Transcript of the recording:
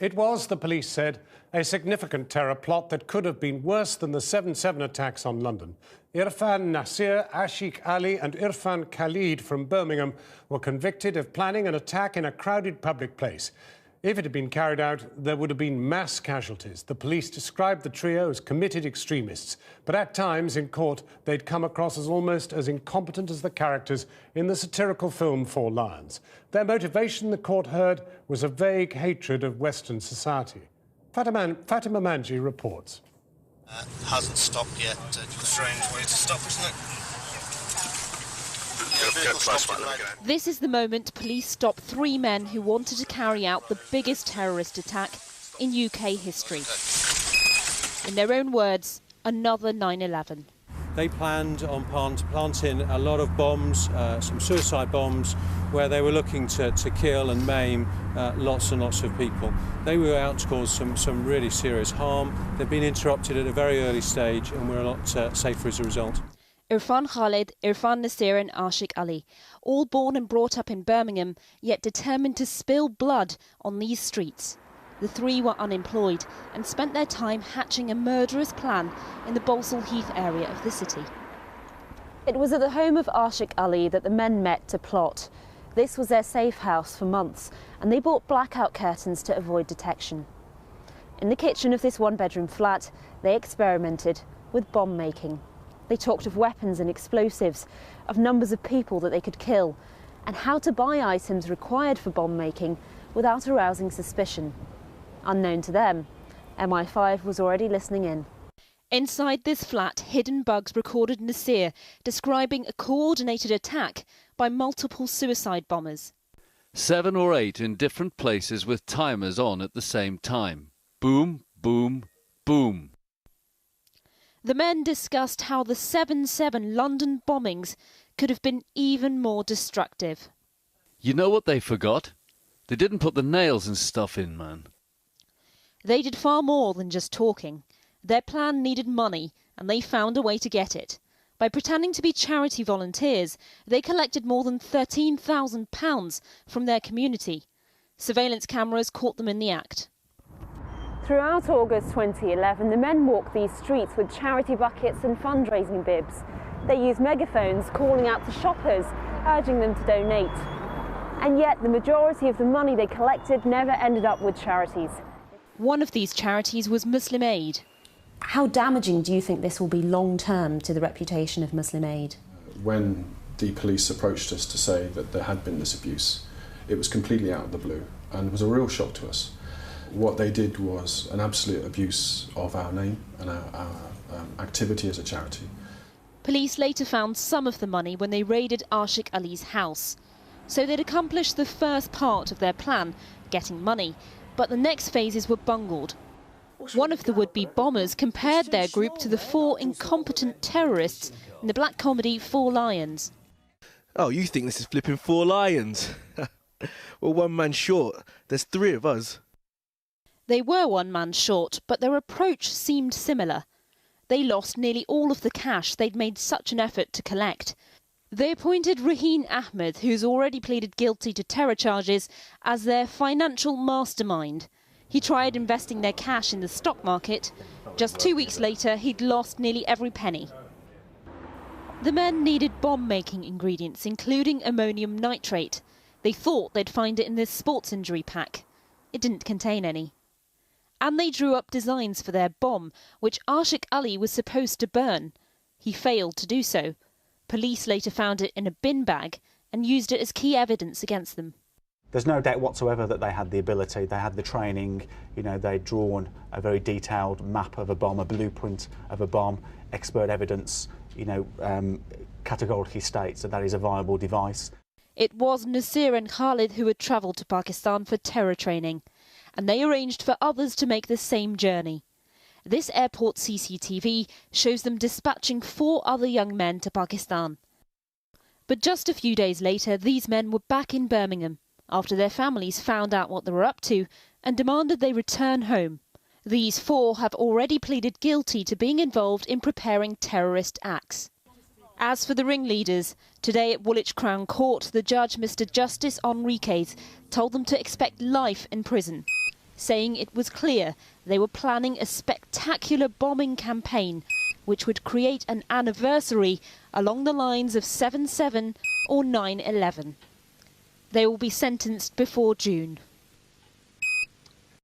It was, the police said, a significant terror plot that could have been worse than the 7/7 attacks on London. Irfan Nasir, Ashiq Ali and Irfan Khalid from Birmingham were convicted of planning an attack in a crowded public place. If it had been carried out, there would have been mass casualties. The police described the trio as committed extremists, but at times in court they'd come across as almost as incompetent as the characters in the satirical film Four Lions. Their motivation, the court heard, was a vague hatred of Western society. Fatima Manji reports. Hasn't stopped yet. It's a strange way to stop, isn't it? This is the moment police stop three men who wanted to carry out the biggest terrorist attack in UK history. In their own words, another 9/11. They planned on planting a lot of bombs, some suicide bombs, where they were looking to kill and maim lots and lots of people. They were out to cause some really serious harm. They've been interrupted at a very early stage and we're a lot safer as a result. Irfan Khalid, Irfan Nasir and Ashiq Ali, all born and brought up in Birmingham, yet determined to spill blood on these streets. The three were unemployed and spent their time hatching a murderous plan in the Balsall Heath area of the city. It was at the home of Ashiq Ali that the men met to plot. This was their safe house for months, and they bought blackout curtains to avoid detection. In the kitchen of this one-bedroom flat, they experimented with bomb making. They talked of weapons and explosives, of numbers of people that they could kill, and how to buy items required for bomb making without arousing suspicion. Unknown to them, MI5 was already listening in. Inside this flat, hidden bugs recorded Nasir describing a coordinated attack by multiple suicide bombers. 7 or 8 in different places with timers on at the same time. Boom, boom, boom. The men discussed how the 7/7 London bombings could have been even more destructive. You know what they forgot? They didn't put the nails and stuff in, man. They did far more than just talking. Their plan needed money, and they found a way to get it. By pretending to be charity volunteers, they collected more than £13,000 from their community. Surveillance cameras caught them in the act. Throughout August 2011, the men walked these streets with charity buckets and fundraising bibs. They used megaphones calling out to shoppers, urging them to donate. And yet the majority of the money they collected never ended up with charities. One of these charities was Muslim Aid. How damaging do you think this will be long-term to the reputation of Muslim Aid? When the police approached us to say that there had been this abuse, it was completely out of the blue and was a real shock to us. What they did was an absolute abuse of our name and our activity as a charity. Police later found some of the money when they raided Ashiq Ali's house. So they'd accomplished the first part of their plan, getting money, but the next phases were bungled. One of the would-be bombers compared their group to the 4 incompetent terrorists in the black comedy Four Lions. Oh, you think this is flipping Four Lions? Well, one man short. There's 3 of us. They were one man short, but their approach seemed similar. They lost nearly all of the cash they'd made such an effort to collect. They appointed Raheen Ahmed, who's already pleaded guilty to terror charges, as their financial mastermind. He tried investing their cash in the stock market. Just 2 weeks later, he'd lost nearly every penny. The men needed bomb-making ingredients, including ammonium nitrate. They thought they'd find it in this sports injury pack. It didn't contain any. And they drew up designs for their bomb, which Ashiq Ali was supposed to burn. He failed to do so. Police later found it in a bin bag and used it as key evidence against them. There's no doubt whatsoever that they had the ability, they had the training, they'd drawn a very detailed map of a bomb, a blueprint of a bomb, expert evidence, categorically states that is a viable device. It was Nasir and Khalid who had travelled to Pakistan for terror training, and they arranged for others to make the same journey. This airport CCTV shows them dispatching 4 other young men to Pakistan. But just a few days later, these men were back in Birmingham after their families found out what they were up to and demanded they return home. These 4 have already pleaded guilty to being involved in preparing terrorist acts. As for the ringleaders, today at Woolwich Crown Court, the judge, Mr. Justice Enriquez, told them to expect life in prison. saying it was clear they were planning a spectacular bombing campaign which would create an anniversary along the lines of 7/7 or 9/11. They will be sentenced before June.